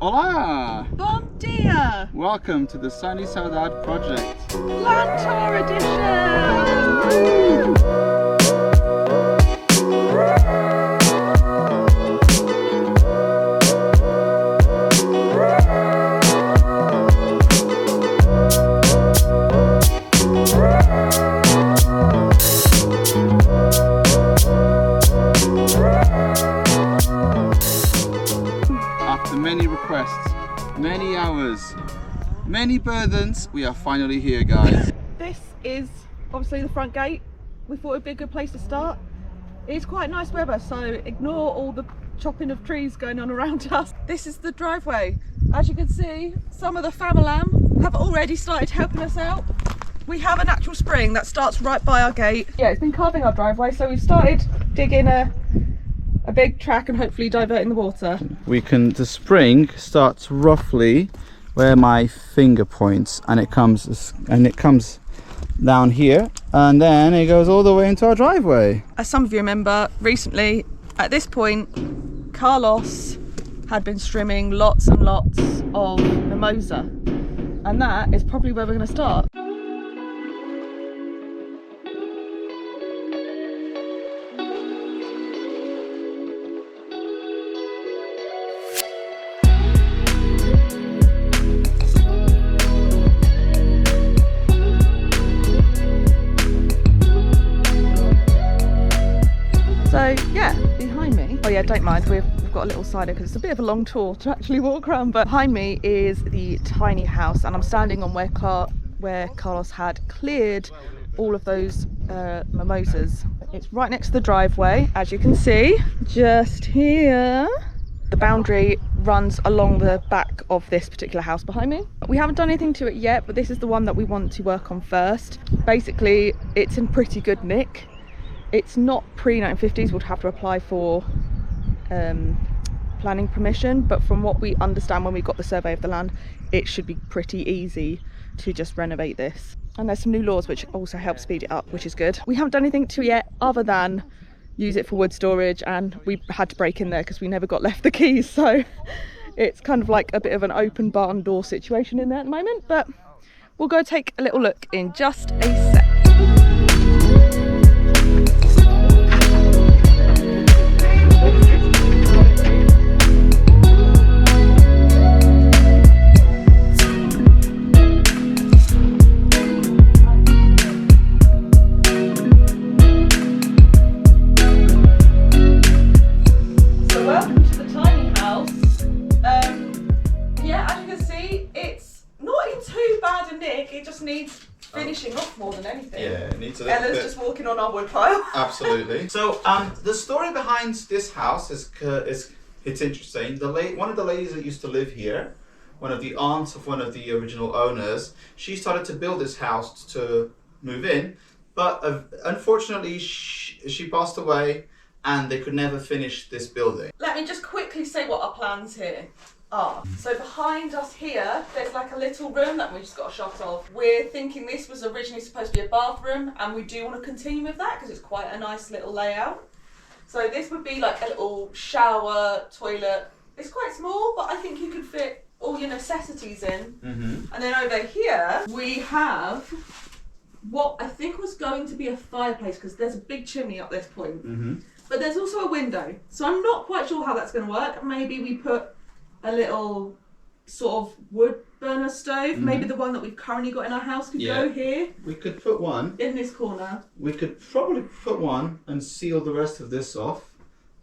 Hola! Bom dia! Welcome to the Sunny Saudade project. Land Tour edition! After many requests, many hours, many burthens, we are finally here, guys. This is obviously the front gate. We thought it'd be a good place to start. It's quite nice weather, so ignore all the chopping of trees going on around us. This is the driveway. As you can see, some of the family have already started helping us out. We have an actual spring that starts right by our gate. Yeah, it's been carving our driveway, so we've started digging a big track and hopefully diverting the water. The spring starts roughly where my finger points, and it comes down here, and then it goes all the way into our driveway. As some of you remember, recently at this point Carlos had been trimming lots and lots of mimosa, and that is probably where we're going to start. So yeah, behind me, oh yeah, don't mind, we've got a little cider because it's a bit of a long tour to actually walk around, but behind me is the tiny house, and I'm standing on where Carlos had cleared all of those mimosas. It's right next to the driveway, as you can see, just here. The boundary runs along the back of this particular house behind me. We haven't done anything to it yet, but this is the one that we want to work on first. Basically, it's in pretty good nick. It's not pre-1950s, we'd have to apply for planning permission, but from what we understand when we got the survey of the land, it should be pretty easy to just renovate this. And there's some new laws which also help speed it up, which is good. We haven't done anything to it yet other than use it for wood storage, and we had to break in there because we never got left the keys, so it's kind of like a bit of an open barn door situation in there at the moment, but we'll go take a little look in just a sec. It just needs finishing off more than anything. Yeah, it needs a little Ella's bit. just walking on our wood pile. Absolutely. So the story behind this house is it's interesting. One of the ladies that used to live here, one of the aunts of one of the original owners, she started to build this house to move in, but unfortunately she passed away and they could never finish this building. Let me just quickly say what our plans here are. So behind us here, there's like a little room that we just got a shot of. We're thinking this was originally supposed to be a bathroom, and we do want to continue with that because it's quite a nice little layout. So this would be like a little shower, toilet. It's quite small, but I think you could fit all your necessities in. Mm-hmm. And then over here, we have what I think was going to be a fireplace because there's a big chimney up this point. Mm-hmm. But there's also a window. So I'm not quite sure how that's going to work. Maybe we put a little sort of wood burner stove. Mm-hmm. Maybe the one that we've currently got in our house could go here. We could put one in this corner. We could probably put one and seal the rest of this off.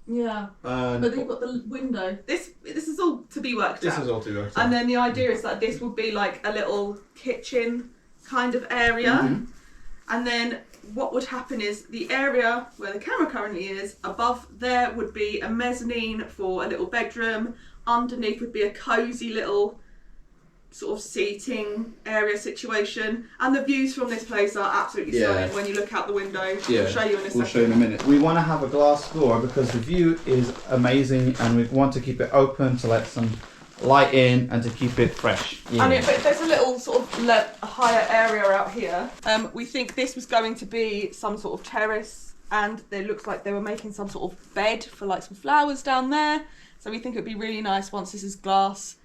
Yeah, but then you've got the window. This is all to be worked out. This is all to be worked out. And then the idea is that this would be like a little kitchen kind of area. Mm-hmm. And then what would happen is the area where the camera currently is, above there would be a mezzanine for a little bedroom. Underneath would be a cosy little sort of seating area situation, and the views from this place are absolutely stunning when you look out the window. Yeah, I'll show you in a second. We'll show you in a minute. We want to have a glass door because the view is amazing, and we want to keep it open to let some light in and to keep it fresh. Yeah. And but there's a little sort of higher area out here. We think this was going to be some sort of terrace, and it looks like they were making some sort of bed for like some flowers down there. So we think it'd be really nice once this is glass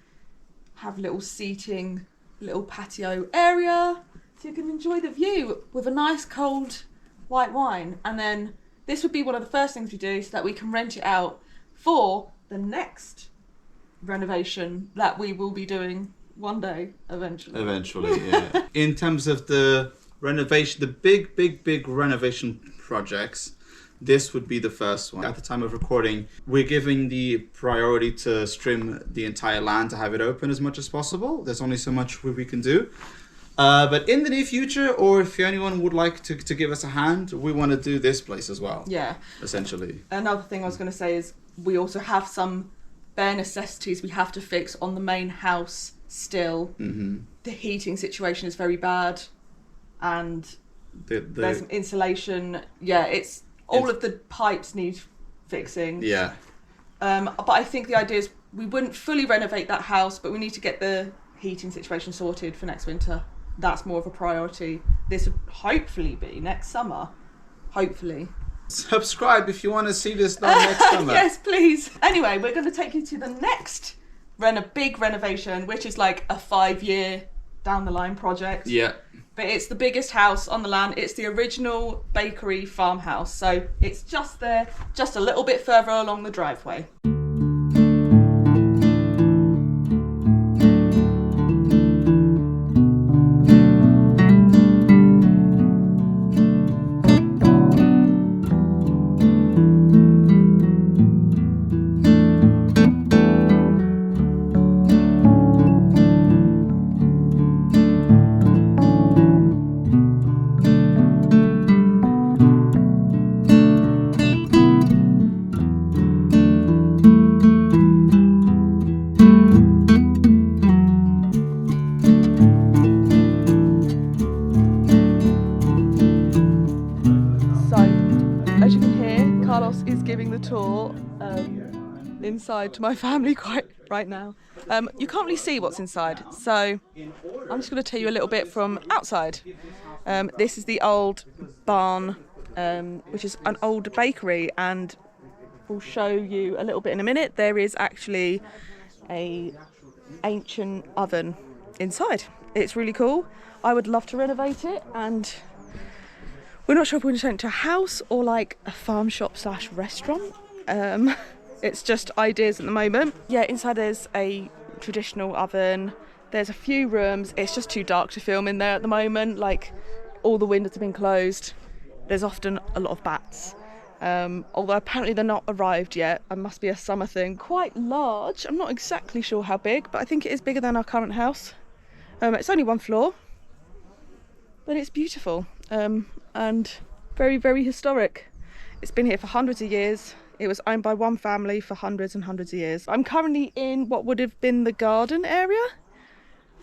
have little seating, little patio area, so you can enjoy the view with a nice cold white wine. And then this would be one of the first things we do so that we can rent it out for the next renovation that we will be doing one day eventually. Eventually, yeah. In terms of the renovation, the big renovation projects, this would be the first one. At the time of recording, we're giving the priority to trim the entire land to have it open as much as possible. There's only so much we can do. But in the near future, or if anyone would like to give us a hand, we want to do this place as well. Yeah. Essentially. Another thing I was going to say is we also have some bare necessities we have to fix on the main house still. Mm-hmm. The heating situation is very bad, and there's some insulation. Yeah, it's all of the pipes need fixing. Yeah. But I think the idea is we wouldn't fully renovate that house, but we need to get the heating situation sorted for next winter. That's more of a priority. This would hopefully be next summer. Hopefully. Subscribe if you want to see this done next summer. Yes, please. Anyway, we're going to take you to the next big renovation, which is like a 5-year down the line project. Yeah. But it's the biggest house on the land. It's the original bakery farmhouse. So it's just there, just a little bit further along the driveway. Tour inside to my family quite right now. You can't really see what's inside, so I'm just going to tell you a little bit from outside. This is the old barn, which is an old bakery, and we'll show you a little bit in a minute. There is actually a ancient oven inside. It's really cool. I would love to renovate it, and we're not sure if we're going to turn it into a house or like a farm shop / restaurant. It's just ideas at the moment. Yeah, inside there's a traditional oven. There's a few rooms. It's just too dark to film in there at the moment. Like, all the windows have been closed. There's often a lot of bats. Although apparently they're not arrived yet. It must be a summer thing. Quite large. I'm not exactly sure how big, but I think it is bigger than our current house. It's only 1 floor, but it's beautiful. And very, very historic. It's been here for hundreds of years. It was owned by one family for hundreds and hundreds of years. I'm currently in what would have been the garden area.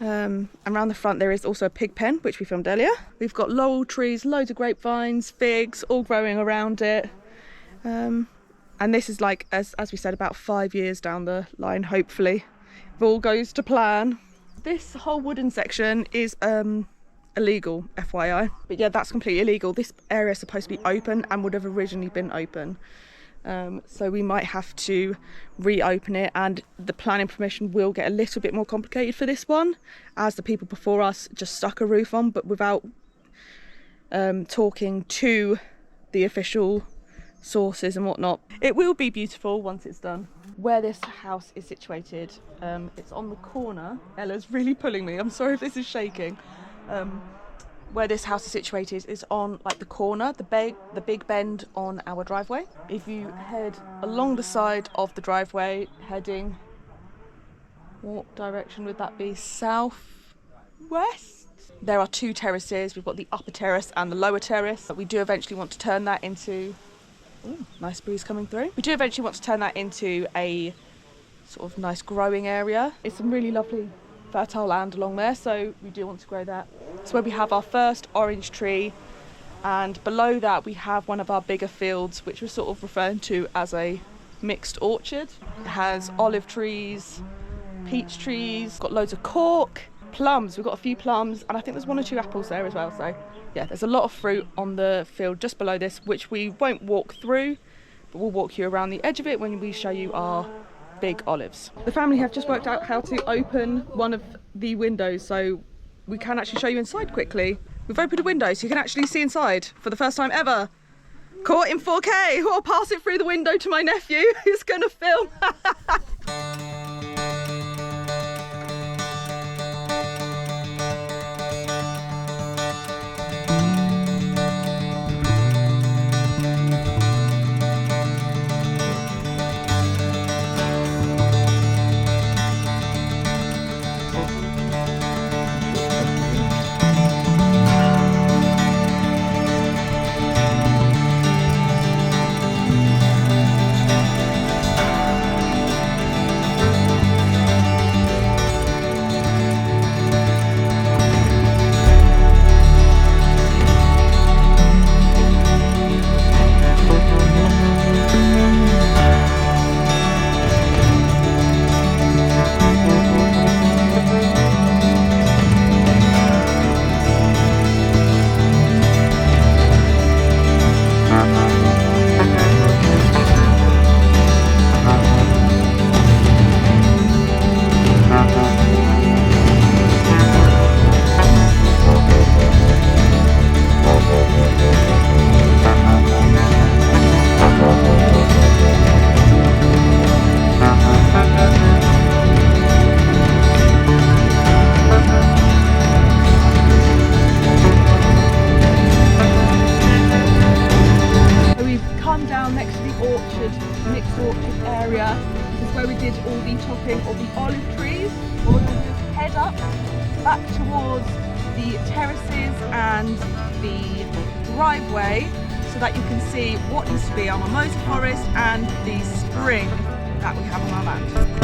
Around the front there is also a pig pen, which we filmed earlier. We've got laurel trees, loads of grapevines, figs, all growing around it. And this is like, as we said, about 5 years down the line, hopefully, if all goes to plan. This whole wooden section is illegal, FYI. But yeah, that's completely illegal. This area is supposed to be open and would have originally been open. So we might have to reopen it, and the planning permission will get a little bit more complicated for this one, as the people before us just stuck a roof on, but without talking to the official sources and whatnot. It will be beautiful once it's done. Where this house is situated, it's on the corner. Ella's really pulling me, I'm sorry if this is shaking. Where this house is situated is on like the corner, the big bend on our driveway. If you head along the side of the driveway, heading, what direction would that be? South west? There are 2 terraces. We've got the upper terrace and the lower terrace. We do eventually want to turn that into, ooh, nice breeze coming through. We do eventually want to turn that into a sort of nice growing area. It's some really lovely fertile land along there, so we do want to grow that. It's where we have our first orange tree, and below that we have one of our bigger fields, which we're sort of referring to as a mixed orchard. It has olive trees, peach trees, got loads of cork, plums. We've got a few plums, and I think there's 1 or 2 apples there as well. So yeah, there's a lot of fruit on the field just below this, which we won't walk through, but we'll walk you around the edge of it when we show you our big olives. The family have just worked out how to open one of the windows, so we can actually show you inside quickly. We've opened a window so you can actually see inside for the first time ever. Caught in 4K. I'll pass it through the window to my nephew who's gonna film. Mixed orchard area. This is where we did all the topping of the olive trees. What we're going to do is head up back towards the terraces and the driveway so that you can see what used to be our Mimosa Forest and the spring that we have on our land.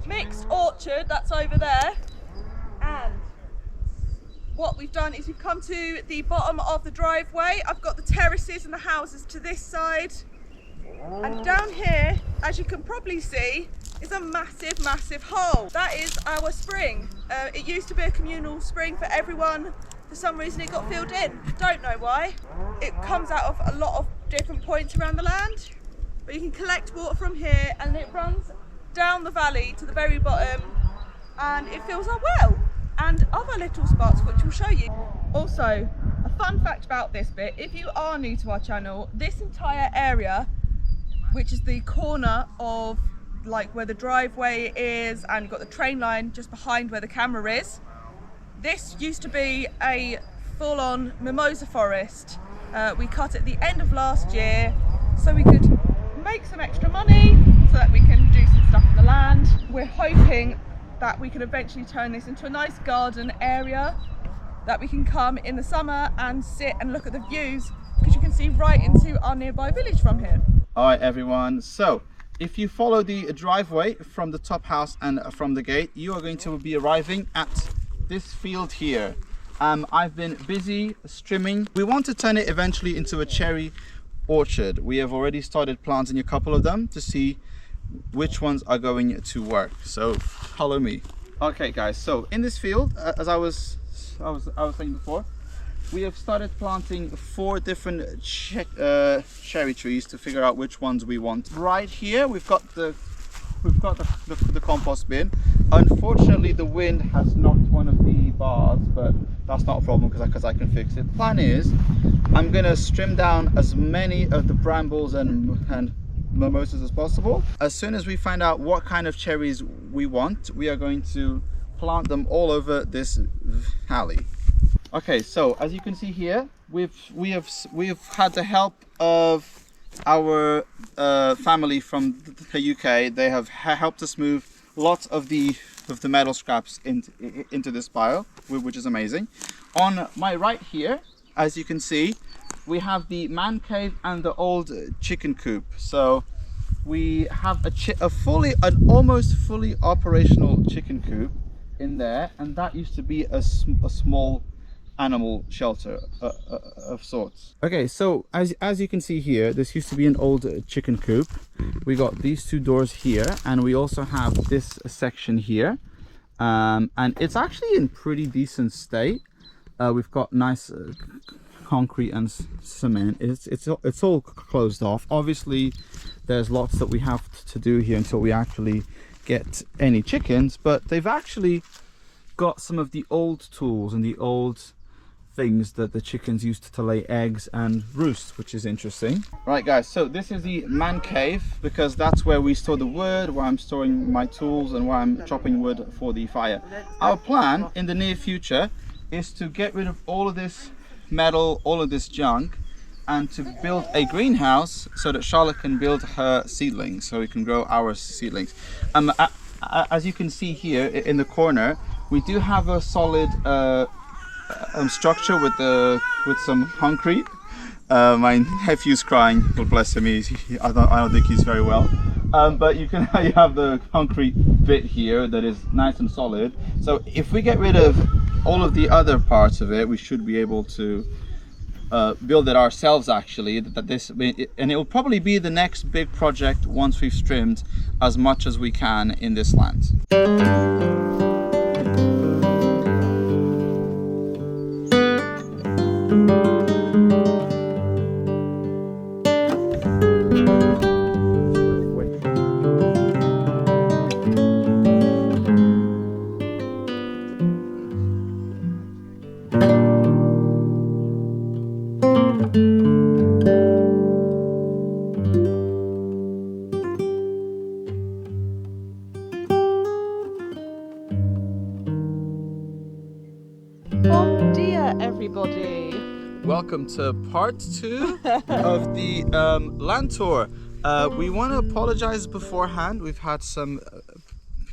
Mixed orchard that's over there, and what we've done is we've come to the bottom of the driveway. I've got the terraces and the houses to this side, and down here, as you can probably see, is a massive hole. That is our spring. It used to be a communal spring for everyone. For some reason it got filled in, don't know why. It comes out of a lot of different points around the land, but you can collect water from here and it runs down the valley to the very bottom, and it fills our well and other little spots which we'll show you. Also, a fun fact about this bit, if you are new to our channel, this entire area, which is the corner of like where the driveway is, and you've got the train line just behind where the camera is, this used to be a full-on mimosa forest. We cut at the end of last year so we could make some extra money so that we can do some stuff in the land. We're hoping that we can eventually turn this into a nice garden area that we can come in the summer and sit and look at the views, because you can see right into our nearby village from here. All right, everyone. So if you follow the driveway from the top house and from the gate, you are going to be arriving at this field here. I've been busy trimming. We want to turn it eventually into a cherry orchard. We have already started planting a couple of them to see which ones are going to work. So follow me. Okay, guys. So in this field, as I was saying before, we have started planting 4 different cherry trees to figure out which ones we want. Right here, we've got the compost bin. Unfortunately, the wind has knocked one of the bars, but that's not a problem because I can fix it. The plan is, I'm gonna trim down as many of the brambles and mimosas as possible. As soon as we find out what kind of cherries we want, we are going to plant them all over this valley. Okay, so as you can see here, we've had the help of our family from the UK. They have helped us move lots of the metal scraps into this pile, which is amazing. On my right here, as you can see, we have the man cave and the old chicken coop. So we have an almost fully operational chicken coop in there, and that used to be a small animal shelter of sorts. Okay, so as you can see here, this used to be an old chicken coop. We got these two doors here, and we also have this section here, and it's actually in pretty decent state. We've got nice concrete and cement. It's all closed off. Obviously there's lots that we have to do here until we actually get any chickens, but they've actually got some of the old tools and the old things that the chickens used to lay eggs and roost, which is interesting. Right guys, so this is the man cave, because that's where we store the wood, where I'm storing my tools, and where I'm chopping wood for the fire. Our plan in the near future is to get rid of all of this metal, all of this junk, and to build a greenhouse so that Charlotte can build her seedlings, so we can grow our seedlings. As you can see here in the corner, we do have a solid structure with some concrete. My nephew's crying, God bless him. I don't think he's very well. But you have the concrete bit here that is nice and solid. So if we get rid of all of the other parts of it, we should be able to build it ourselves actually. And it will probably be the next big project once we've trimmed as much as we can in this land. Bon dia, everybody. Welcome to part 2 of the land tour. We want to apologize beforehand. We've had some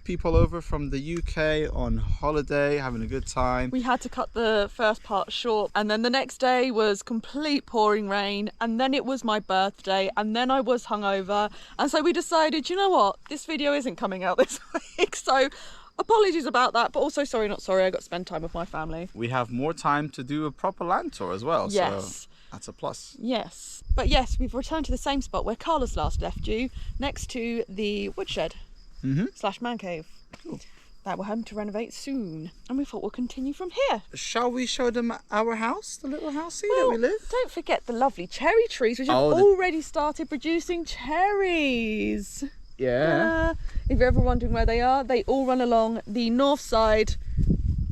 people over from the UK on holiday, having a good time. We had to cut the first part short, and then the next day was complete pouring rain, and then it was my birthday, and then I was hungover, and so we decided, you know what, this video isn't coming out this week, so apologies about that, but also sorry not sorry, I got to spend time with my family. We have more time to do a proper land tour as well, yes. So that's a plus. Yes, but yes, we've returned to the same spot where Carlos last left you, next to the woodshed / man cave. Cool. That we're home to renovate soon, and we thought we'll continue from here. Shall we show them our house, the little house that we live? Don't forget the lovely cherry trees, which have already started producing cherries. Yeah. If you're ever wondering where they are, they all run along the north side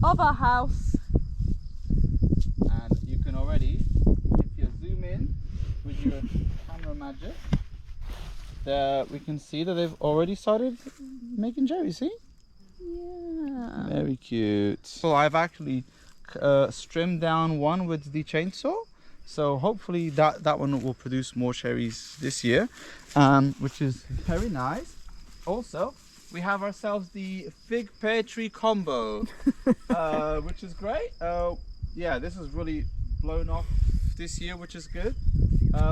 of our house. And you can already, if you zoom in with your camera magic, we can see that they've already started making cherries, see? Yeah. Very cute. So I've actually trimmed down one with the chainsaw. So hopefully that one will produce more cherries this year, which is very nice. Also, we have ourselves the fig pear tree combo, which is great. Yeah, this has really blown off this year, which is good.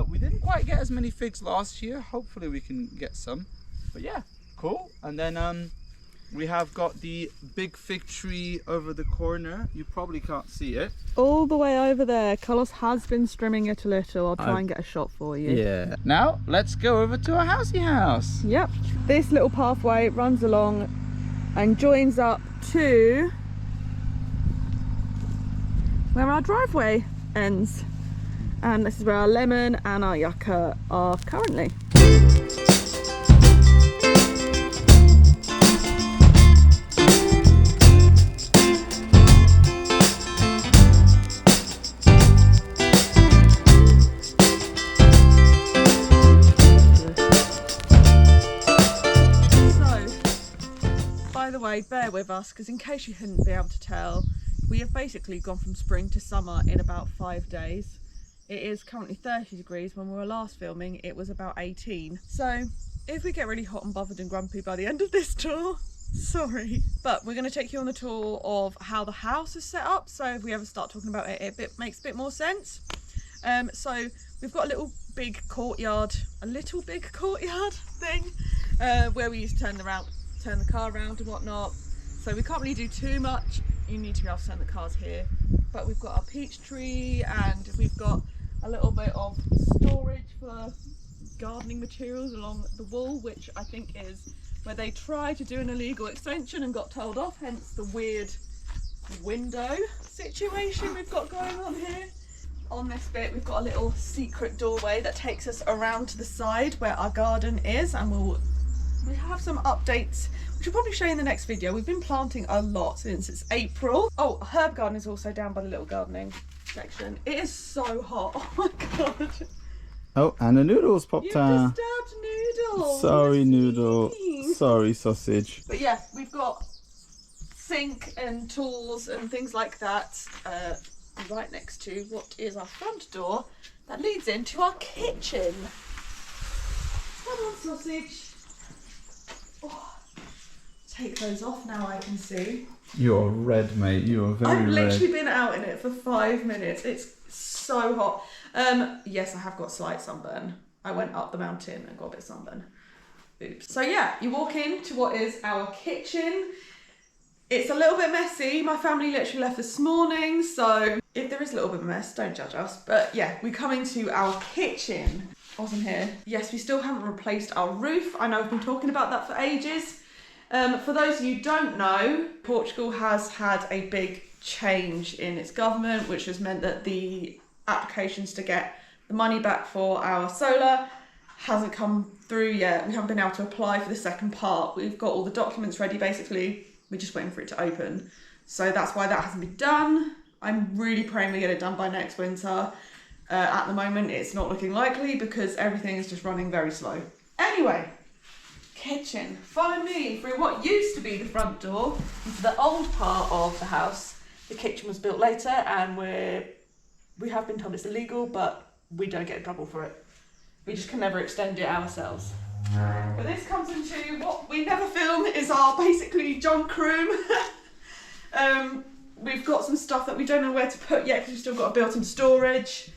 We didn't quite get as many figs last year. Hopefully we can get some. But yeah, cool. And then we have got the big fig tree over the corner. You probably can't see it. All the way over there. Carlos has been trimming it a little. I'll try and get a shot for you. Yeah. Now, let's go over to our housey house. Yep. This little pathway runs along and joins up to where our driveway ends. And this is where our lemon and our yucca are currently. Bear with us, because in case you couldn't be able to tell, we have basically gone from spring to summer in about 5 days. It is currently 30 degrees. When we were last filming it was about 18. So if we get really hot and bothered and grumpy by the end of this tour, sorry, but we're going to take you on the tour of how the house is set up, so if we ever start talking about it, it makes a bit more sense. So we've got a little big courtyard thing where we used to turn the car around and whatnot, so we can't really do too much you need to be able to send the cars here. But we've got our peach tree, and we've got a little bit of storage for gardening materials along the wall, which I think is where they tried to do an illegal extension and got told off, hence the weird window situation we've got going on here. On this bit we've got a little secret doorway that takes us around to the side where our garden is, and we have some updates which we'll probably show you in the next video. We've been planting a lot since it's April. Oh, a herb garden is also down by the little gardening section. It is so hot, oh my god. Oh, and the noodles popped out. Disturbed noodle. Sorry, noodle. Sorry, sausage. But yeah, we've got sink and tools and things like that right next to what is our front door that leads into our kitchen. Come on, sausage. Oh, take those off now, I can see. You're red, mate. You are very red. I've literally been out in it for 5 minutes. It's so hot. Yes, I have got slight sunburn. I went up the mountain and got a bit of sunburn. Oops. So yeah, you walk into what is our kitchen. It's a little bit messy. My family literally left this morning, so if there is a little bit of a mess, don't judge us. But yeah, we come into our kitchen. Awesome here. Yes, we still haven't replaced our roof. I know I've been talking about that for ages. For those of you who don't know, Portugal has had a big change in its government, which has meant that the applications to get the money back for our solar hasn't come through yet. We haven't been able to apply for the second part. We've got all the documents ready, basically. We're just waiting for it to open. So that's why that hasn't been done. I'm really praying we get it done by next winter. At the moment, it's not looking likely because everything is just running very slow. Anyway, kitchen. Follow me through what used to be the front door into the old part of the house. The kitchen was built later, and we have been told it's illegal, but we don't get in trouble for it. We just can never extend it ourselves. But this comes into what we never film, is our basically junk room. We've got some stuff that we don't know where to put yet because we've still got a built-in storage.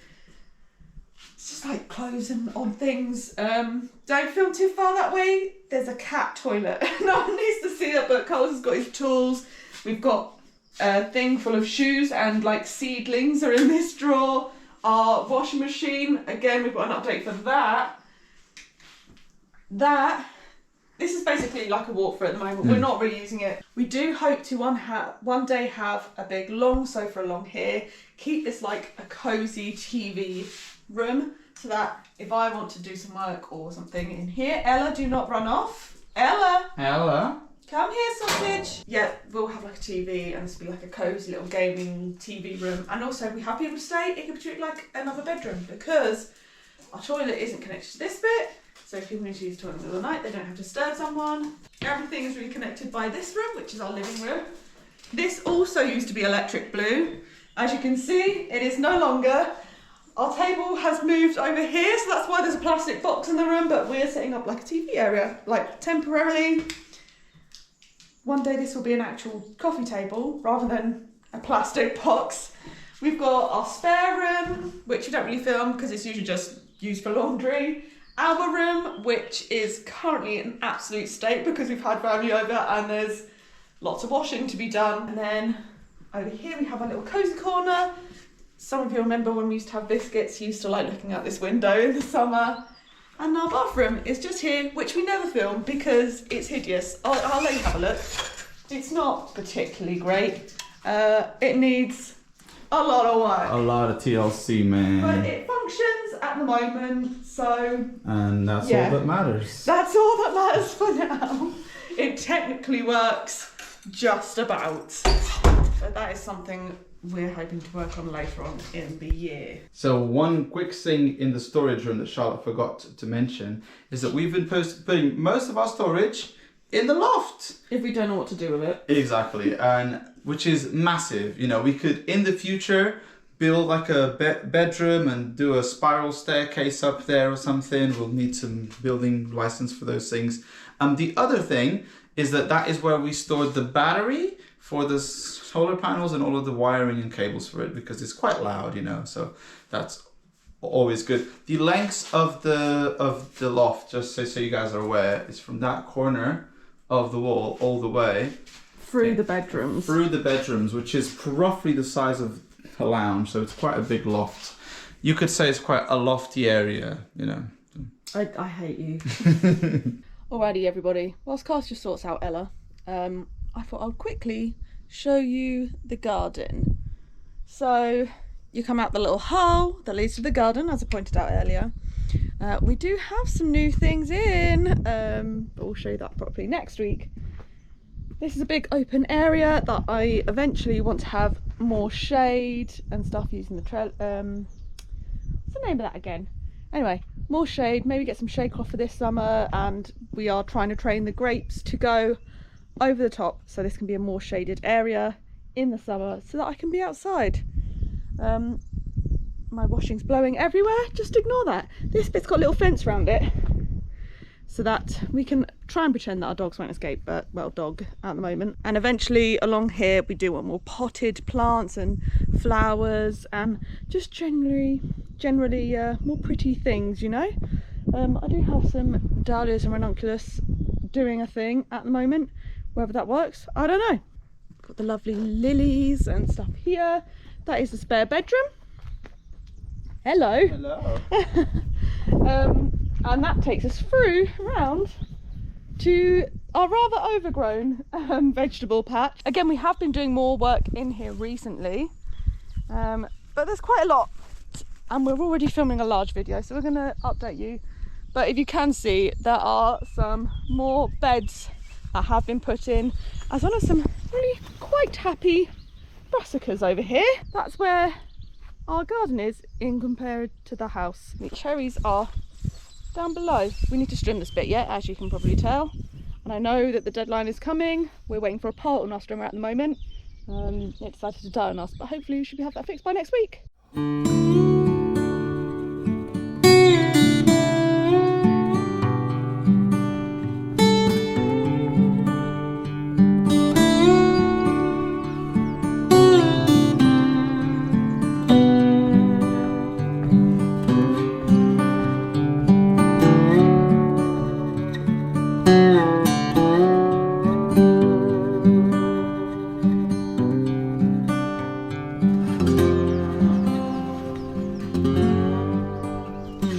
It's just like clothes and odd things. Don't film too far that way. There's a cat toilet. No one needs to see it, but Carlos has got his tools. We've got a thing full of shoes and like seedlings are in this drawer. Our washing machine, again, we've got an update for that. This is basically like a walk through at the moment. We're not really using it. We do hope to one day have a big long sofa along here, keep this like a cozy TV room so that if I want to do some work or something in here, Ella, do not run off. Ella, come here, sausage. Yeah, we'll have like a TV and this will be like a cozy little gaming TV room. And also, we have people to stay. It could be treated like another bedroom because our toilet isn't connected to this bit. So if people need to use the toilet in the middle of the night, they don't have to disturb someone. Everything is really connected by this room, which is our living room. This also used to be electric blue. As you can see, it is no longer. Our table has moved over here, so that's why there's a plastic box in the room, but we're setting up like a TV area, like temporarily. One day this will be an actual coffee table rather than a plastic box. We've got our spare room, which we don't really film because it's usually just used for laundry. Our room, which is currently in an absolute state because we've had family over and there's lots of washing to be done. And then over here we have a little cozy corner. Some of you remember when we used to have biscuits, you used to like looking out this window in the summer. And our bathroom is just here, which we never film because it's hideous. I'll let you have a look. It's not particularly great. It needs a lot of work. A lot of TLC, man. But it functions at the moment, so... And that's all that matters. That's all that matters for now. It technically works just about. But that is something we're hoping to work on later on in the year. So one quick thing in the storage room that Charlotte forgot to mention is that we've been putting most of our storage in the loft. If we don't know what to do with it. Exactly, and which is massive. You know, we could in the future build like a bedroom and do a spiral staircase up there or something. We'll need some building license for those things. The other thing is that is where we stored the battery for the solar panels and all of the wiring and cables for it because it's quite loud, you know. So that's always good. The lengths of the loft, just so you guys are aware, is from that corner of the wall all the way through the bedrooms. Through the bedrooms, which is roughly the size of a lounge, so it's quite a big loft. You could say it's quite a lofty area, you know. I hate you. Alrighty, everybody. Whilst Cass just sorts out Ella, I thought I would quickly show you the garden. So you come out the little hole that leads to the garden, as I pointed out earlier. We do have some new things in, but we'll show you that properly next week. This is a big open area that I eventually want to have more shade and stuff using the trail. What's the name of that again? Anyway, more shade, maybe get some shade cloth for this summer, and we are trying to train the grapes to go over the top, so this can be a more shaded area in the summer so that I can be outside. My washing's blowing everywhere, just ignore that. This bit's got a little fence around it so that we can try and pretend that our dogs won't escape, but well, dog at the moment. And eventually along here we do want more potted plants and flowers and just generally more pretty things, you know. I do have some dahlias and ranunculus doing a thing at the moment. Whether that works, I don't know. Got the lovely lilies and stuff here. That is the spare bedroom. Hello. Hello. And that takes us through around to our rather overgrown vegetable patch. Again, we have been doing more work in here recently, but there's quite a lot, and we're already filming a large video, so we're going to update you. But if you can see, there are some more beds that have been put in, as well as some really quite happy brassicas over here. That's where our garden is in compared to the house. The cherries are down below. We need to trim this bit yet, as you can probably tell, and I know that the deadline is coming. We're waiting for a parental trimmer at the moment. It decided to die on us, but hopefully we should have that fixed by next week.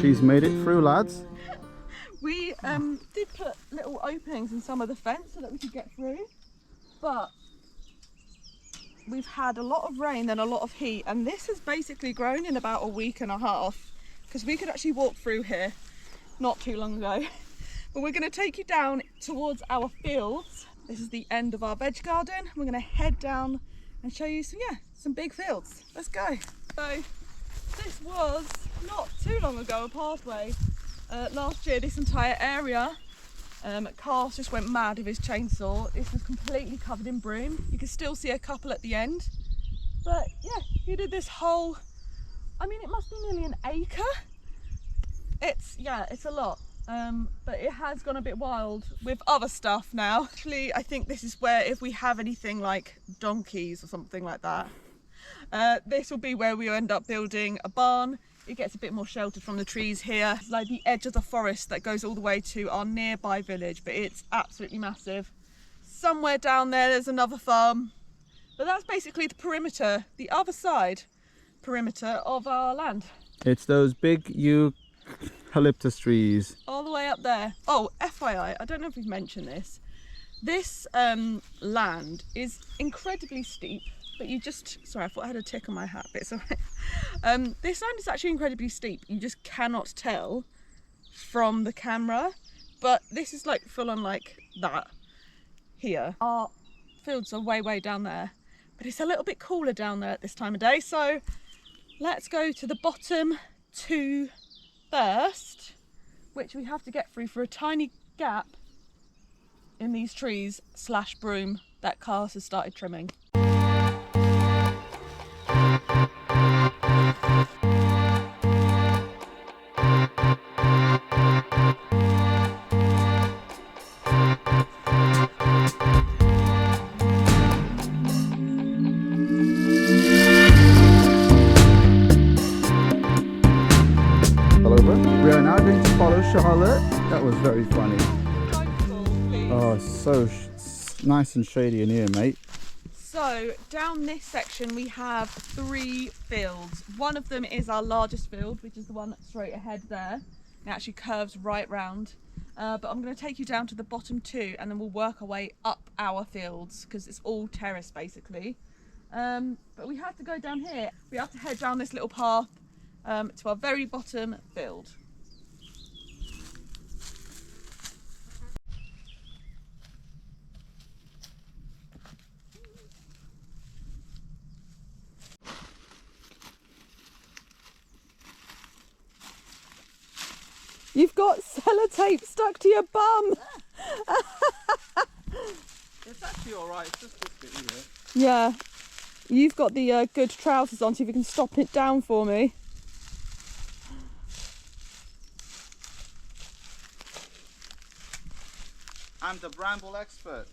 She's made it through, lads. We did put little openings in some of the fence so that we could get through, but we've had a lot of rain and a lot of heat, and this has basically grown in about a week and a half, because we could actually walk through here not too long ago. But we're going to take you down towards our fields. This is the end of our veg garden. We're going to head down and show you some big fields. Let's go. So this was not too long ago a pathway. Last year this entire area, Carl just went mad with his chainsaw. This was completely covered in broom. You can still see a couple at the end, but yeah, he did this whole, I mean, it must be nearly an acre. It's a lot, but it has gone a bit wild with other stuff now. Actually, I think this is where, if we have anything like donkeys or something like that, this will be where we end up building a barn. It gets a bit more sheltered from the trees here. It's like the edge of the forest that goes all the way to our nearby village, but it's absolutely massive. Somewhere down there there's another farm, but that's basically the perimeter, the other side perimeter of our land. It's those big eucalyptus trees. All the way up there. Oh, FYI, I don't know if we've mentioned this. This land is incredibly steep. But you just, sorry, I thought I had a tick on my hat, but it's all right. This land is actually incredibly steep. You just cannot tell from the camera, but this is like full on like that here. Our fields are way down there, but it's a little bit cooler down there at this time of day. So let's go to the bottom two first, which we have to get through for a tiny gap in these trees / broom that Carlos has started trimming. We are now going to follow Charlotte. That was very funny. Mindful, please. Oh, so nice and shady in here, mate. So down this section we have 3 fields. One of them is our largest field, which is the one straight ahead there. It actually curves right round. But I'm going to take you down to the bottom 2 and then we'll work our way up our fields because it's all terrace basically. But we have to go down here. We have to head down this little path to our very bottom field. You've got sellotape stuck to your bum. It's actually alright, it's just this bit here. Yeah, you've got the good trousers on, so if you can stop it down for me. I'm the bramble expert.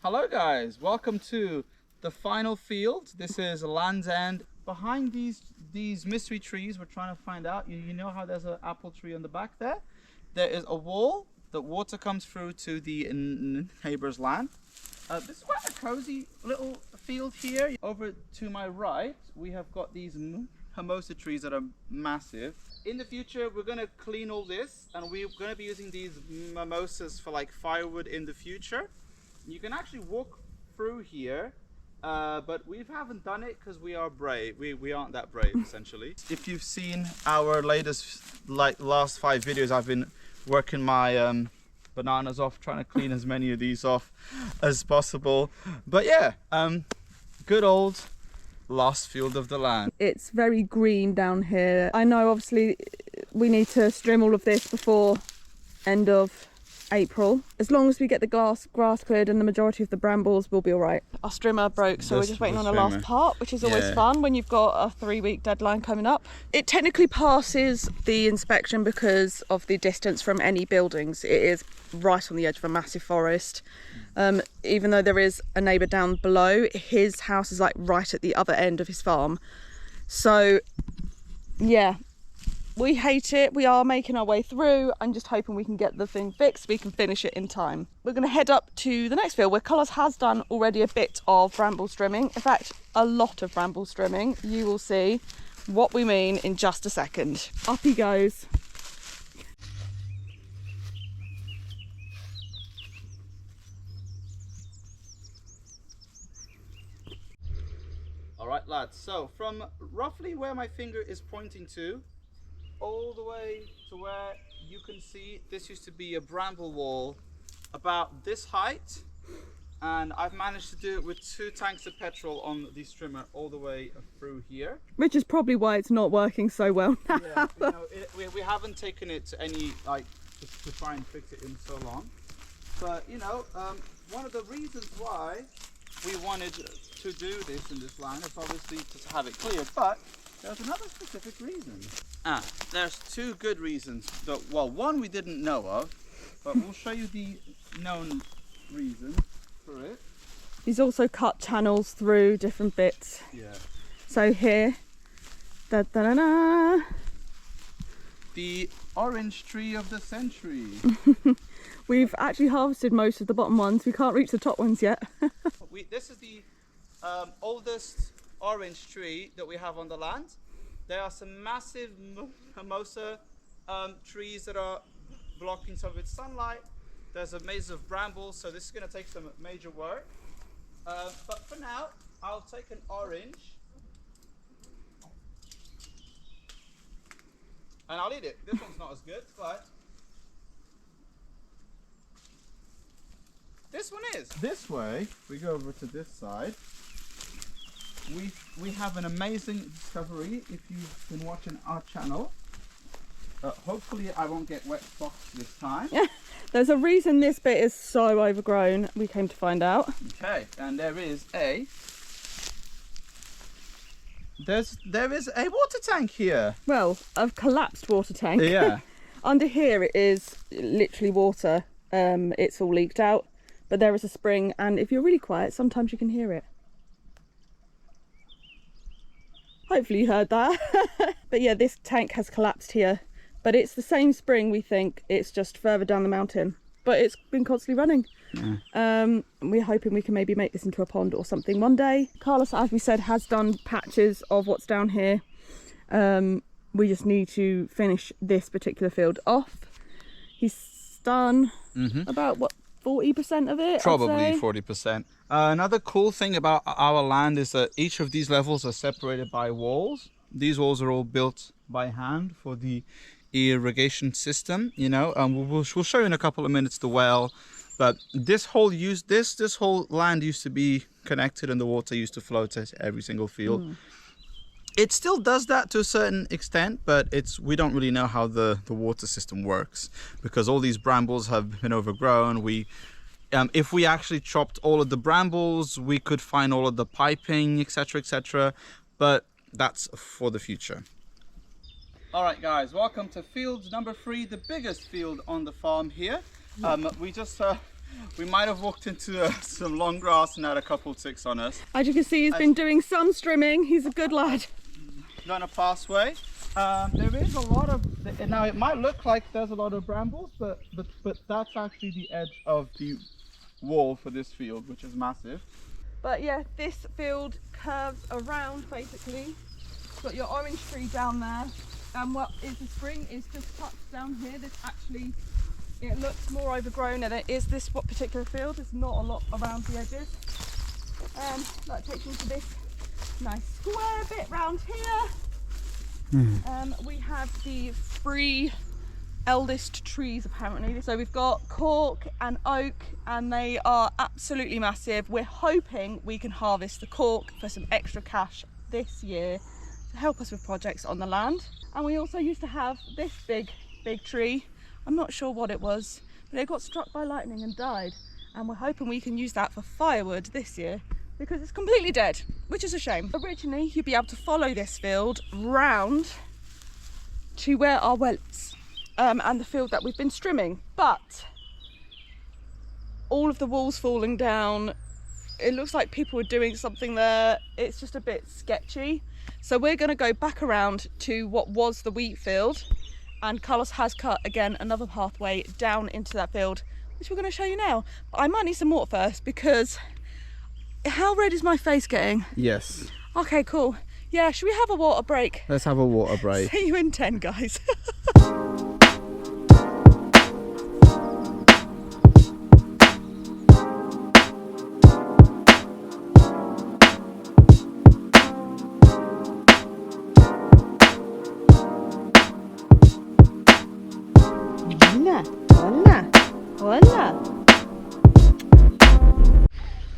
Hello guys, welcome to the final field. This is Land's End. Behind these mystery trees we're trying to find out, you know how there's an apple tree on the back there? There is a wall that water comes through to the neighbor's land. This is quite a cozy little field here. Over to my right we have got these mimosa trees that are massive. In the future we're going to clean all this and we're going to be using these mimosas for like firewood in the future. You can actually walk through here, but we haven't done it because we are brave. We aren't that brave essentially. If you've seen our latest last 5 videos, I've been working my bananas off, trying to clean as many of these off as possible. But yeah, good old last field of the land. It's very green down here. I know obviously we need to trim all of this before end of April. As long as we get the grass cleared and the majority of the brambles, we'll be all right. Our strimmer broke, so we're just waiting on the last part, which is always fun when you've got a 3-week deadline coming up. It technically passes the inspection because of the distance from any buildings. It is right on the edge of a massive forest. Even though there is a neighbour down below, his house is like right at the other end of his farm. So yeah, we hate it. We are making our way through. I'm just hoping we can get the thing fixed. We can finish it in time. We're going to head up to the next field where Colours has done already a bit of bramble trimming. In fact, a lot of bramble trimming. You will see what we mean in just a second. Up he goes. All right, lads. So from roughly where my finger is pointing to, all the way to where you can see this used to be a bramble wall about this height, and I've managed to do it with 2 tanks of petrol on the trimmer all the way through here. Which is probably why it's not working so well now. Yeah, you know, we haven't taken it to any, like, to try and fix it in so long. But, you know, one of the reasons why we wanted to do this in this line is obviously to have it cleared, but there's another specific reason. There's 2 good reasons. Well, one we didn't know of, but we'll show you the known reason for it. He's also cut channels through different bits. Yeah. So here, da da da da. The orange tree of the century. We've actually harvested most of the bottom ones. We can't reach the top ones yet. This is the oldest orange tree that we have on the land. There are some massive mimosa trees that are blocking some of its sunlight. There's a maze of brambles, so this is going to take some major work. But for now, I'll take an orange and I'll eat it. This one's not as good, but this one is. This way, we go over to this side. We have an amazing discovery if you've been watching our channel. Hopefully I won't get wet socks this time. There's a reason this bit is so overgrown, we came to find out. Okay, and there is a water tank here. Well, a collapsed water tank. Yeah. Under here it is literally water. It's all leaked out, but there is a spring, and if you're really quiet, sometimes you can hear it. Hopefully you heard that. But yeah, this tank has collapsed here But it's the same spring, we think. It's just further down the mountain. But it's been constantly running. Yeah. We're hoping we can maybe make this into a pond or something one day. Carlos, as we said, has done patches of what's down here. We just need to finish this particular field off. He's done about, what, 40% of it? Probably 40%. Another cool thing about our land is that each of these levels are separated by walls. These walls are all built by hand for the irrigation system, you know. We'll show you in a couple of minutes the well, but this whole land used to be connected and the water used to flow to every single field. It still does that to a certain extent, but we don't really know how the water system works because all these brambles have been overgrown. If we actually chopped all of the brambles, we could find all of the piping, etc., but that's for the future. All right, guys, welcome to field number 3, the biggest field on the farm here. We might have walked into some long grass and had a couple ticks on us. As you can see, he's been doing some strimming. He's a good lad. Done a pathway. There is a lot of, now it might look like there's a lot of brambles, but that's actually the edge of the wall for this field, which is massive. But yeah, this field curves around basically. You've got your orange tree down there, and what is the spring is just tucked down here. This actually, it looks more overgrown than it is this particular field. There's not a lot around the edges. That takes you to this nice square bit round here. We have the 3 eldest trees apparently. So we've got cork and oak, and they are absolutely massive. We're hoping we can harvest the cork for some extra cash this year to help us with projects on the land. And we also used to have this big tree. I'm not sure what it was, but it got struck by lightning and died, and we're hoping we can use that for firewood this year because it's completely dead, which is a shame. Originally you'd be able to follow this field round to where our well is, and the field that we've been strimming, but all of the walls falling down, it looks like people were doing something there. It's just a bit sketchy, so we're going to go back around to what was the wheat field, and Carlos has cut again another pathway down into that field, which we're going to show you now. But I might need some water first because how red is my face getting? Yes. Okay, cool. Yeah, should we have a water break? Let's have a water break. See you in 10, guys.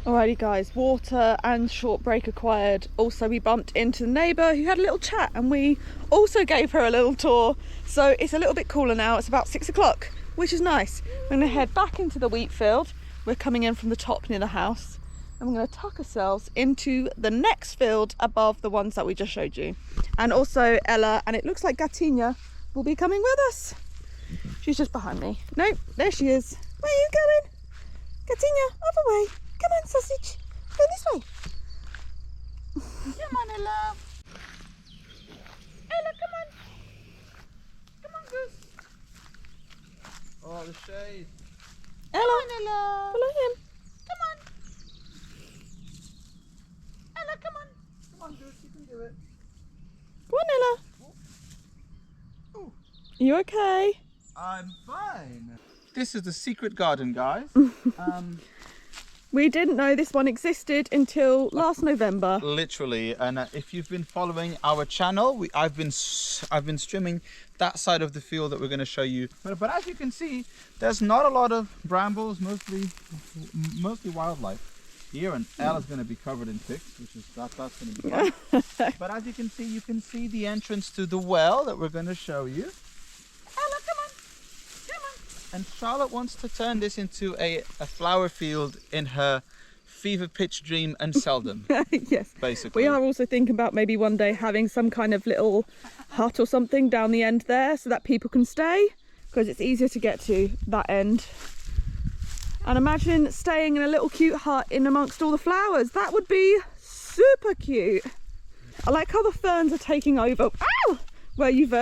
Alrighty guys, water and short break acquired. Also we bumped into the neighbour who had a little chat, and we also gave her a little tour. So it's a little bit cooler now. It's about 6 o'clock, which is nice. We're going to head back into the wheat field. We're coming in from the top near the house, and we're going to tuck ourselves into the next field above the ones that we just showed you. And also Ella, and it looks like Gatinha, will be coming with us. She's just behind me. Nope, there she is. Where are you going? Gatinha, other way. Come on, sausage. Go this way. Come on, Ella. Ella, come on. Come on, goose. Oh, the shade. Ella. Come on, Ella. Follow him. Come on. Ella, come on. Come on, goose, you can do it. Go on, Ella. Oh. Are you okay? I'm fine. This is the secret garden, guys. We didn't know this one existed until last November. Literally, and if you've been following our channel, I've been strimming that side of the field that we're going to show you. But as you can see, there's not a lot of brambles, mostly wildlife here, and Ella's going to be covered in ticks, which is that's going to be fun. But as you can see the entrance to the well that we're going to show you. Ella, come on. And Charlotte wants to turn this into a flower field in her fever pitch dream and seldom. Yes, basically. We are also thinking about maybe one day having some kind of little hut or something down the end there so that people can stay, because it's easier to get to that end. And imagine staying in a little cute hut in amongst all the flowers. That would be super cute. I like how the ferns are taking over. Ow! Where you've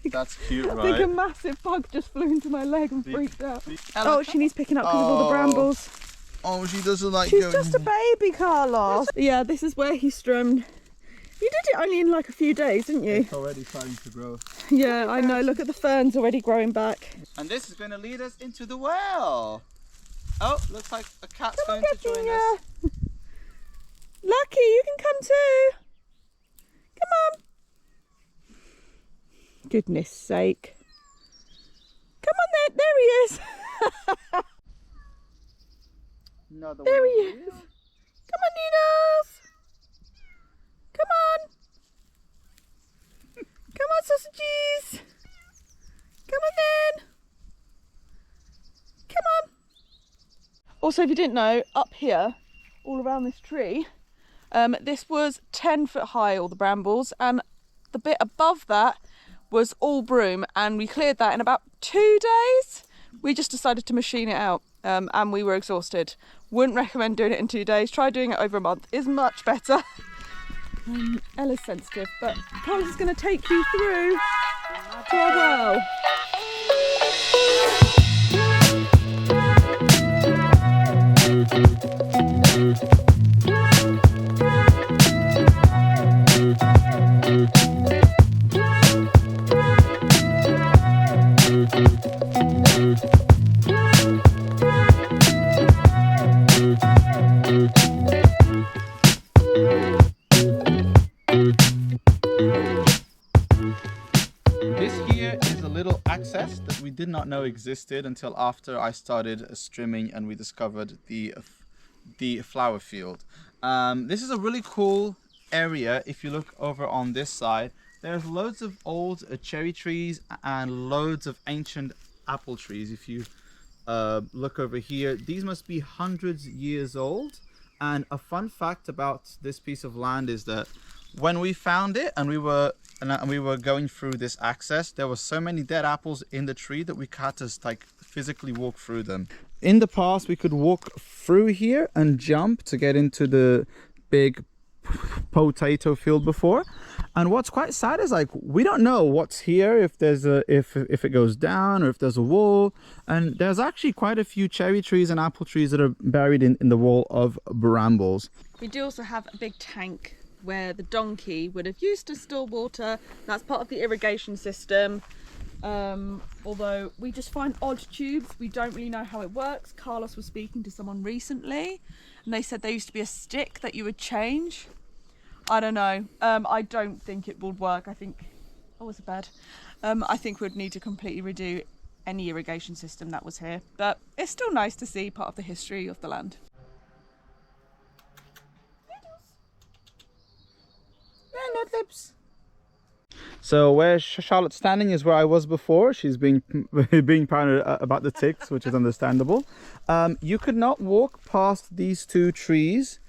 That's cute, right? I think a massive bug just flew into my leg and freaked out. Oh, she needs picking up because of all the brambles. Oh, she doesn't like She's just a baby, Carlos. Yeah, this is where he strummed. You did it only in like a few days, didn't you? It's already starting to grow. Yeah, I know. Look at the ferns already growing back. And this is going to lead us into the well. Oh, looks like a cat's going to join us. Lucky, you can come too. Come on. Goodness sake. Come on then. There he is. There he is. Come on, Noodles. Come on. Come on, sausages. Come on then. Come on. Also, if you didn't know, up here, all around this tree, this was 10 foot high, all the brambles, and the bit above that was all broom, and we cleared that in about 2 days. We just decided to machine it out, and we were exhausted. Wouldn't recommend doing it in 2 days. Try doing it over a month. Is much better. Ella's sensitive, but Carlos is going to take you through to our well. Access that we did not know existed until after I started streaming and we discovered the flower field. This is a really cool area. If you look over on this side, there's loads of old cherry trees and loads of ancient apple trees. If you look over here, these must be hundreds years old. And a fun fact about this piece of land is that when we found it and we were going through this access, there were so many dead apples in the tree that we had to like physically walk through them. In the past, we could walk through here and jump to get into the big potato field before. And what's quite sad is like we don't know what's here, if there's if it goes down or if there's a wall. And there's actually quite a few cherry trees and apple trees that are buried in the wall of brambles. We do also have a big tank where the donkey would have used to store water. That's part of the irrigation system. Although we just find odd tubes, we don't really know how it works. Carlos was speaking to someone recently and they said there used to be a stick that you would change. I don't know. I don't think it would work. I think, oh, it's a bed. I think we'd need to completely redo any irrigation system that was here. But it's still nice to see part of the history of the land. So where Charlotte's standing is where I was before. She's being paranoid about the ticks, which is understandable. You could not walk past these two trees.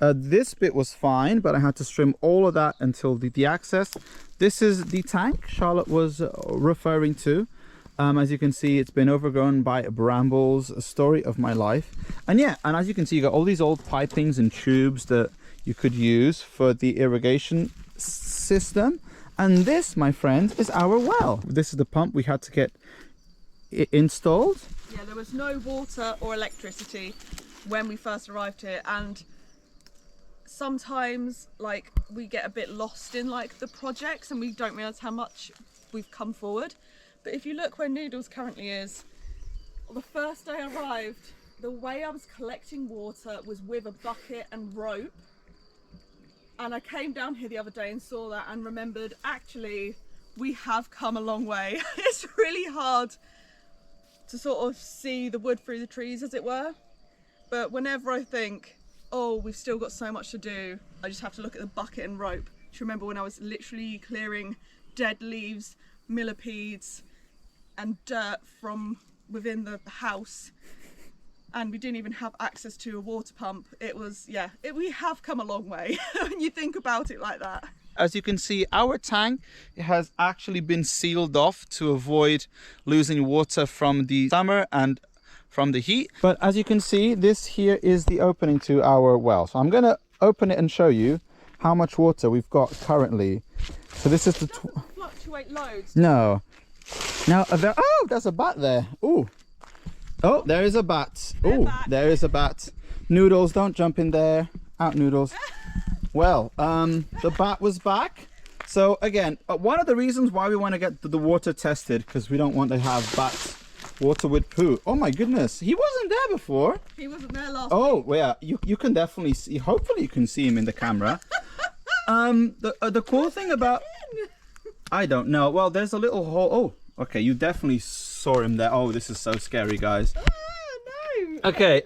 This bit was fine, but I had to trim all of that until the access. This is the tank Charlotte was referring to. As you can see, it's been overgrown by brambles, a story of my life. And yeah, and as you can see, you got all these old pipings and tubes that you could use for the irrigation system. And this, my friend, is our well. This is the pump we had to get installed. Yeah, there was no water or electricity when we first arrived here, and sometimes like we get a bit lost in like the projects and we don't realize how much we've come forward. But if you look where Noodles currently is, the first day I arrived, the way I was collecting water was with a bucket and rope. And I came down here the other day and saw that and remembered, actually, we have come a long way. It's really hard to sort of see the wood through the trees, as it were. But whenever I think, oh, we've still got so much to do, I just have to look at the bucket and rope. Do you remember when I was literally clearing dead leaves, millipedes, and dirt from within the house? And we didn't even have access to a water pump. It was, yeah, we have come a long way when you think about it like that. As you can see, our tank has actually been sealed off to avoid losing water from the summer and from the heat. But as you can see, this here is the opening to our well. So I'm going to open it and show you how much water we've got currently. So this is the... fluctuate loads. No. Now, there's a bat there. Ooh. Oh, there is a bat. Oh, there is a bat. Noodles, don't jump in there. Out, Noodles. Well, the bat was back. So again, one of the reasons why we want to get the water tested, because we don't want to have bats water with poo. Oh my goodness, he wasn't there before. He wasn't there last week. Well, you can definitely see, hopefully you can see him in the camera. The cool thing about, I don't know. Well, there's a little hole. Oh, okay, you definitely saw him there. Oh, this is so scary, guys. No. Okay,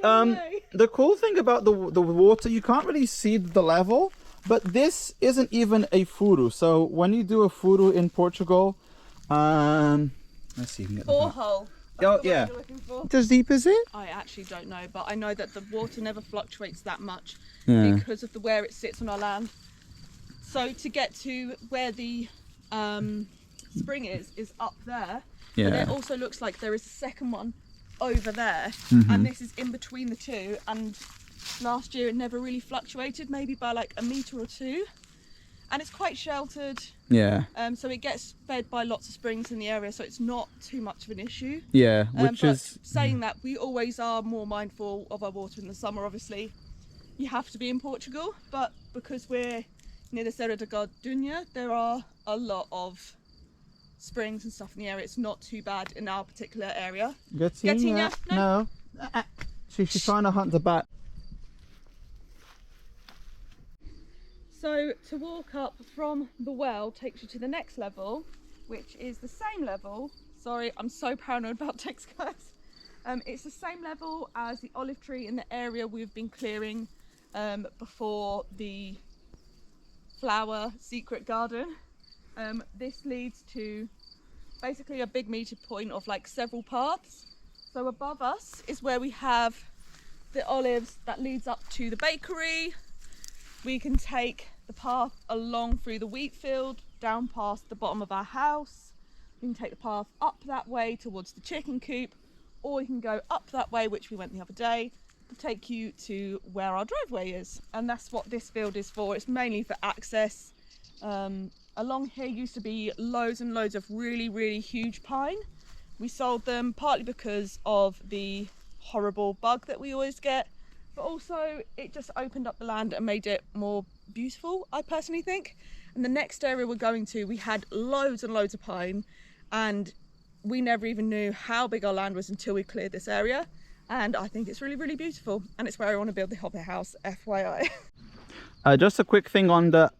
the cool thing about the water, you can't really see the level, but this isn't even a furu. So when you do a furu in Portugal, let's see. Borehole. Oh yeah. How deep is it? I actually don't know, but I know that the water never fluctuates that much because of where it sits on our land. So to get to where the spring is up there, but it also looks like there is a second one over there, and this is in between the two. And last year it never really fluctuated, maybe by like a metre or two, and it's quite sheltered. Yeah. So it gets fed by lots of springs in the area, so it's not too much of an issue. Yeah, but saying that, we always are more mindful of our water in the summer. Obviously, you have to be in Portugal, but because we're near the Serra da Gardunha, there are a lot of springs and stuff in the area. It's not too bad in our particular area. Gatinha? No. She's trying to hunt the bat. So to walk up from the well takes you to the next level, which is the same level. Sorry, I'm so paranoid about text, guys. It's the same level as the olive tree in the area we've been clearing before the flower secret garden. This leads to basically a big meter point of like several paths. So above us is where we have the olives that leads up to the bakery. We can take the path along through the wheat field, down past the bottom of our house. We can take the path up that way towards the chicken coop, or we can go up that way, which we went the other day, to take you to where our driveway is. And that's what this field is for. It's mainly for access. Along here used to be loads and loads of really, really huge pine. We sold them partly because of the horrible bug that we always get, but also it just opened up the land and made it more beautiful, I personally think. And the next area we're going to, we had loads and loads of pine, and we never even knew how big our land was until we cleared this area. And I think it's really, really beautiful, and it's where I want to build the hobbit house, FYI. Just a quick thing on the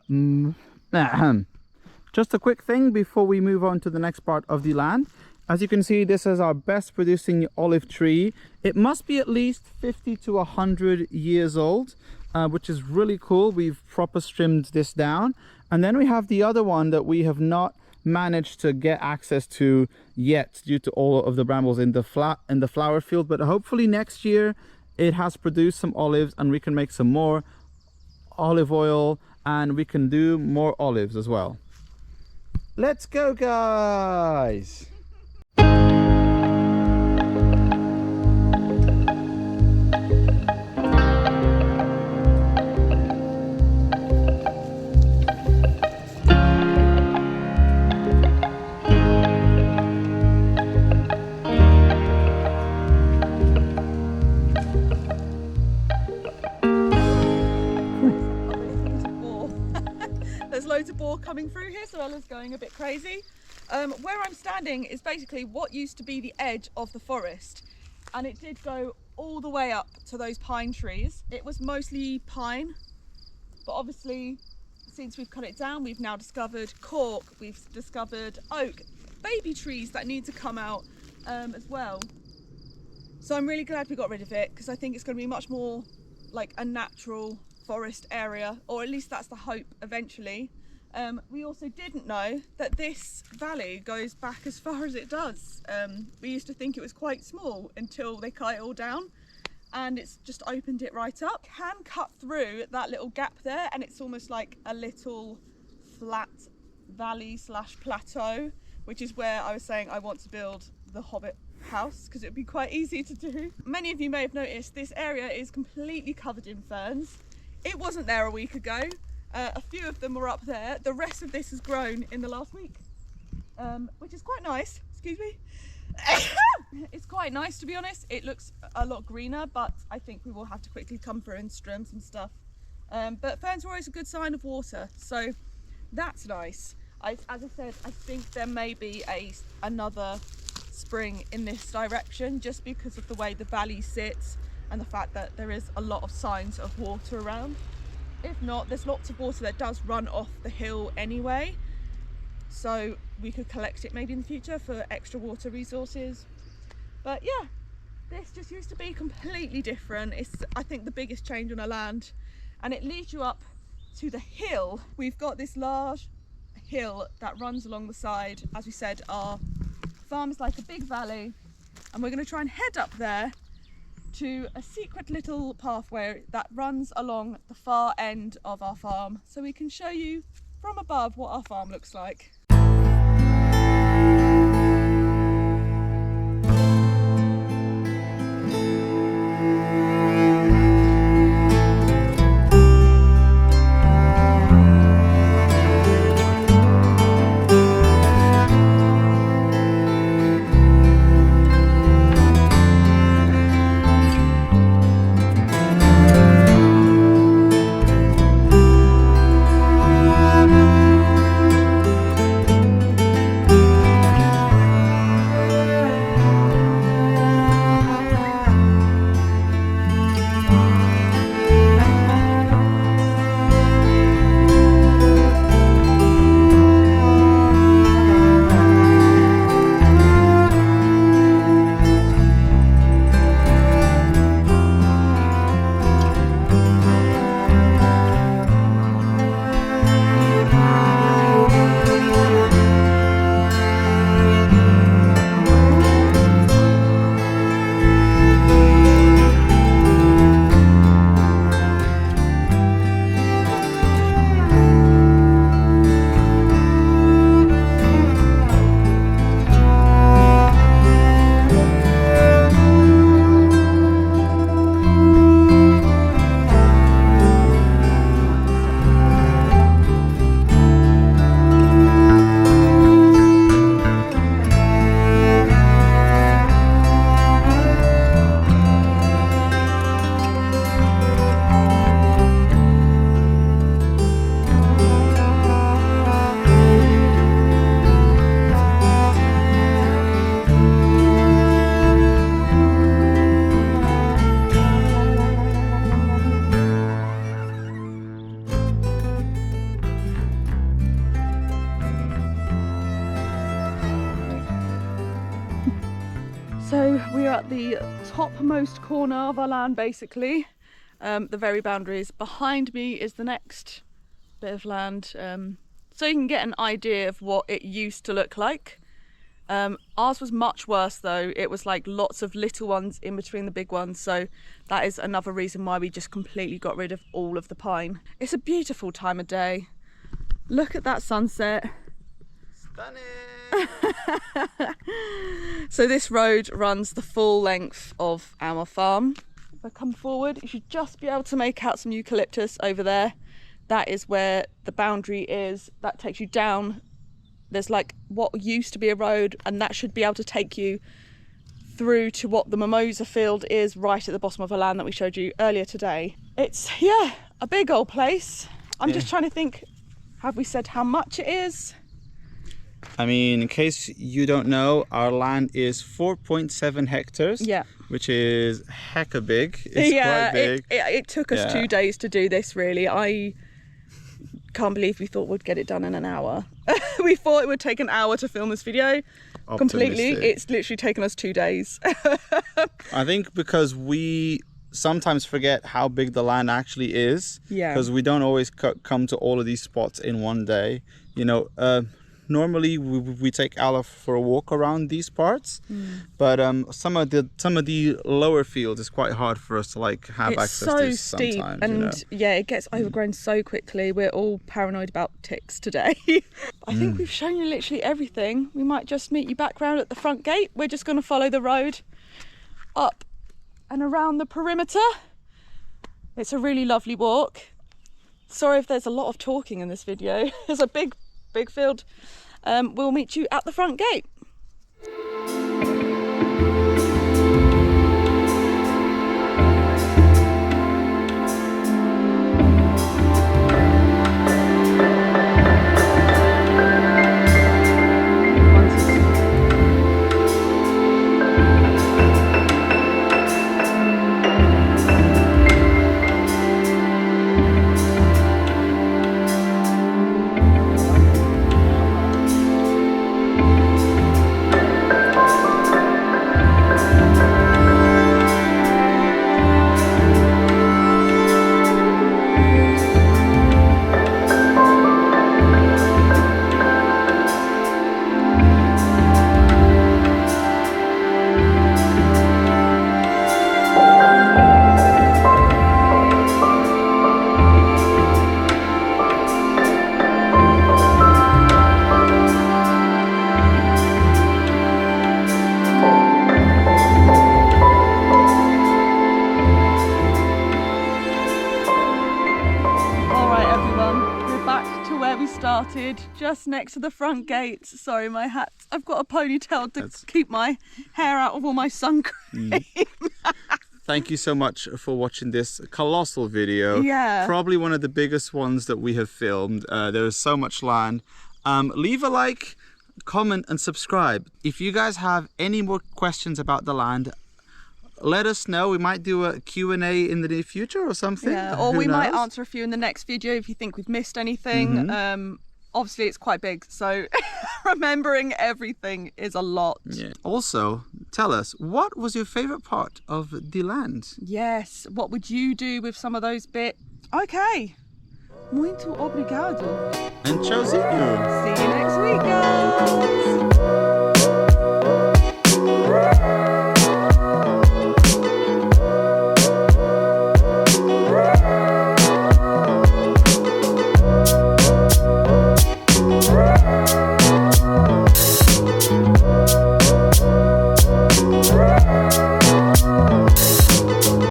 just a quick thing before we move on to the next part of the land. As you can see, this is our best producing olive tree. It must be at least 50 to 100 years old, which is really cool. We've proper trimmed this down. And then we have the other one that we have not managed to get access to yet due to all of the brambles in the flower field. But hopefully next year it has produced some olives and we can make some more olive oil and we can do more olives as well. Let's go, guys! Loads of boar coming through here, so Ella's going a bit crazy. Where I'm standing is basically what used to be the edge of the forest, and it did go all the way up to those pine trees. It was mostly pine, but obviously since we've cut it down, we've now discovered cork, we've discovered oak, baby trees that need to come out as well. So I'm really glad we got rid of it, because I think it's going to be much more like a natural forest area, or at least that's the hope eventually. We also didn't know that this valley goes back as far as it does. We used to think it was quite small until they cut it all down, and it's just opened it right up. Can cut through that little gap there, and it's almost like a little flat valley slash plateau, which is where I was saying I want to build the hobbit house, because it would be quite easy to do. Many of you may have noticed this area is completely covered in ferns. It wasn't there a week ago. A few of them were up there. The rest of this has grown in the last week. which is quite nice. Excuse me. It's quite nice, to be honest. It looks a lot greener, but I think we will have to quickly come through and strum some stuff. But ferns are always a good sign of water, so that's nice. As I said, I think there may be another spring in this direction, just because of the way the valley sits and the fact that there is a lot of signs of water around. If not, there's lots of water that does run off the hill anyway, so we could collect it maybe in the future for extra water resources. But yeah, this just used to be completely different. It's, I think, the biggest change on our land, and it leads you up to the hill. We've got this large hill that runs along the side. As we said, our farm is like a big valley, and we're going to try and head up there to a secret little pathway that runs along the far end of our farm, so we can show you from above what our farm looks like. So we are at the topmost corner of our land, basically, the very boundaries. Behind me is the next bit of land, so you can get an idea of what it used to look like. Ours was much worse though. It was like lots of little ones in between the big ones, so that is another reason why we just completely got rid of all of the pine. It's a beautiful time of day. Look at that sunset. Stunning! So this road runs the full length of our farm. If I come forward, you should just be able to make out some eucalyptus over there. That is where the boundary is. That takes you down. There's like what used to be a road, and that should be able to take you through to what the mimosa field is right at the bottom of the land that we showed you earlier today. It's, yeah, a big old place. I'm just trying to think, have we said how much it is? I mean, in case you don't know, our land is 4.7 hectares. Yeah. Which is hecka big. It's quite big. It took us 2 days to do this, really. I can't believe we thought we'd get it done in an hour. We thought it would take an hour to film this video. Completely. It's literally taken us 2 days. I think because we sometimes forget how big the land actually is. Yeah. Because we don't always come to all of these spots in one day. You know, normally we take Ella for a walk around these parts, but some of the lower fields is quite hard for us to like have access to sometimes. It's so steep, and yeah, it gets overgrown so quickly. We're all paranoid about ticks today. I think we've shown you literally everything. We might just meet you back round at the front gate. We're just going to follow the road up and around the perimeter. It's a really lovely walk. Sorry if there's a lot of talking in this video. There's a big field. we'll meet you at the front gate. Just next to the front gates. Sorry, my hat. I've got a ponytail to keep my hair out of all my sun cream. Thank you so much for watching this colossal video. Yeah. Probably one of the biggest ones that we have filmed. There is so much land. Leave a like, comment and subscribe. If you guys have any more questions about the land, let us know. We might do a Q&A in the near future or something. Yeah, or we might answer a few in the next video if you think we've missed anything. Obviously it's quite big, so remembering everything is a lot. Yeah. Also, tell us, what was your favourite part of the land? Yes, what would you do with some of those bits? Okay, muito obrigado. And tchauzinho.